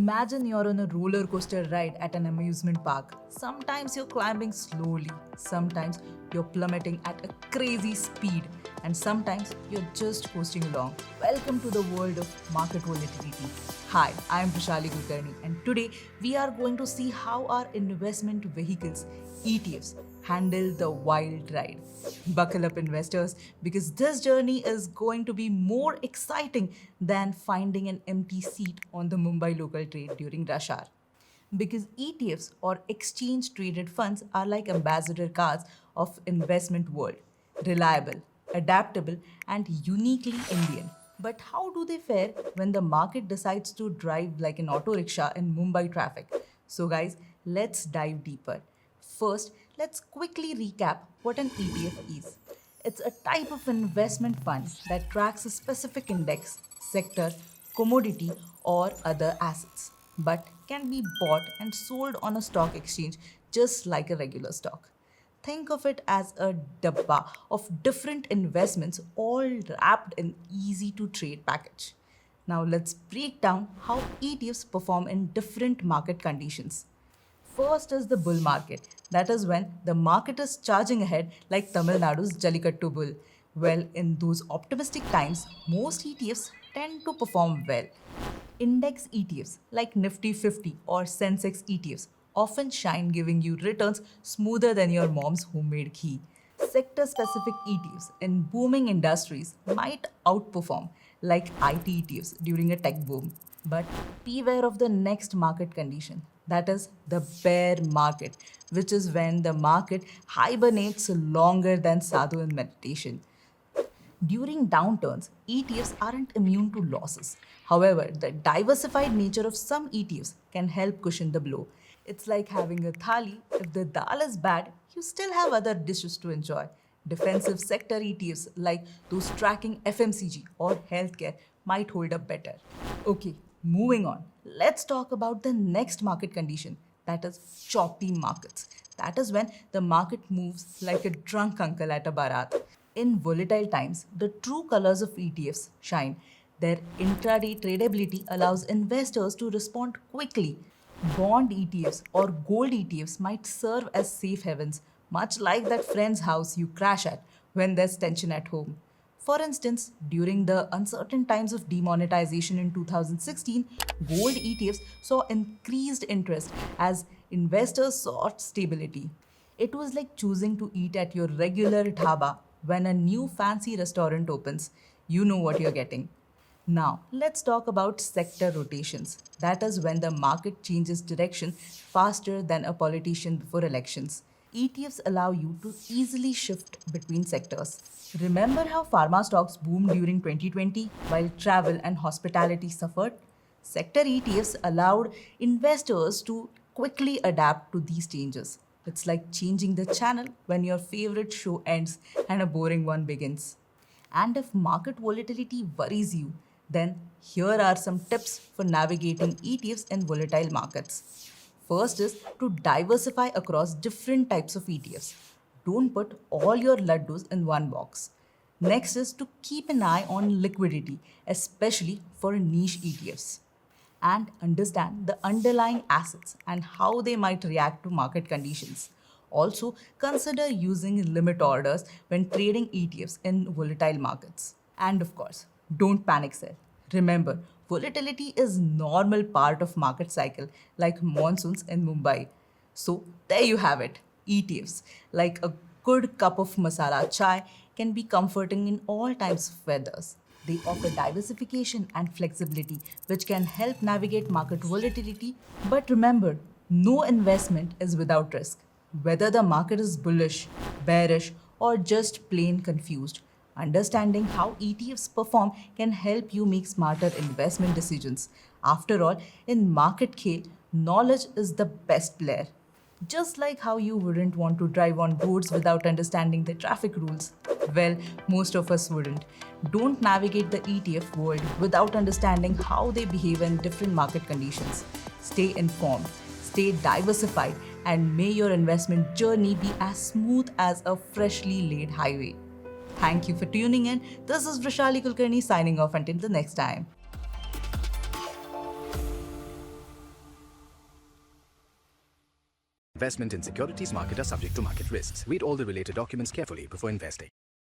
Imagine you're on a roller coaster ride at an amusement park. Sometimes you're climbing slowly, sometimes you're plummeting at a crazy speed, and sometimes you're just coasting along. Welcome to the world of market volatility. Hi, I am Prashali Kulkarni, and today we are going to see how our investment vehicles, ETFs, handle the wild ride. Buckle up, investors, because this journey is going to be more exciting than finding an empty seat on the Mumbai local train during rush hour. Because ETFs or exchange traded funds are like ambassador cars of investment world, reliable, adaptable, and uniquely Indian. But how do they fare when the market decides to drive like an auto rickshaw in Mumbai traffic? So, guys, let's dive deeper. First, let's quickly recap what an ETF is. It's a type of investment fund that tracks a specific index, sector, commodity, or other assets, but can be bought and sold on a stock exchange just like a regular stock. Think of it as a dabba of different investments all wrapped in easy to trade package. Now let's break down how ETFs perform in different market conditions. First is the bull market. That is when the market is charging ahead like Tamil Nadu's Jallikattu bull. Well, in those optimistic times, most ETFs tend to perform well. Index ETFs like Nifty 50 or Sensex ETFs often shine, giving you returns smoother than your mom's homemade ghee. Sector specific ETFs in booming industries might outperform, like IT ETFs during a tech boom. But beware of the next market condition, that is the bear market, which is when the market hibernates longer than sadhu in meditation. During downturns, ETFs aren't immune to losses. However, the diversified nature of some ETFs can help cushion the blow. It's like having a thali. If the dal is bad, you still have other dishes to enjoy. Defensive sector ETFs like those tracking FMCG or healthcare might hold up better. Okay, moving on. Let's talk about the next market condition, that is choppy markets. That is when the market moves like a drunk uncle at a barat. In volatile times, the true colors of ETFs shine. Their intraday tradability allows investors to respond quickly. Bond ETFs or gold ETFs might serve as safe havens, much like that friend's house you crash at when there's tension at home. For instance, during the uncertain times of demonetization in 2016, gold ETFs saw increased interest as investors sought stability. It was like choosing to eat at your regular dhaba when a new fancy restaurant opens. You know what you're getting. Now, let's talk about sector rotations. That is when the market changes direction faster than a politician before elections. ETFs allow you to easily shift between sectors. Remember how pharma stocks boomed during 2020 while travel and hospitality suffered? Sector ETFs allowed investors to quickly adapt to these changes. It's like changing the channel when your favorite show ends and a boring one begins. And if market volatility worries you, then here are some tips for navigating ETFs in volatile markets. First is to diversify across different types of ETFs. Don't put all your laddus in one box. Next is to keep an eye on liquidity, especially for niche ETFs, and understand the underlying assets and how they might react to market conditions. Also, consider using limit orders when trading ETFs in volatile markets. And of course, don't panic sell. Remember, volatility is normal part of market cycle like monsoons in Mumbai. So, there you have it. ETFs, like a good cup of masala chai, can be comforting in all types of weathers. They offer diversification and flexibility, which can help navigate market volatility. But remember, no investment is without risk. Whether the market is bullish, bearish, or just plain confused, understanding how ETFs perform can help you make smarter investment decisions. After all, in market K, knowledge is the best player. Just like how you wouldn't want to drive on roads without understanding the traffic rules. Well, most of us wouldn't. Don't navigate the ETF world without understanding how they behave in different market conditions. Stay informed, stay diversified, and may your investment journey be as smooth as a freshly laid highway. Thank you for tuning in. This is Vrishali Kulkarni signing off until the next time. Investment in securities market are subject to market risks. Read all the related documents carefully before investing.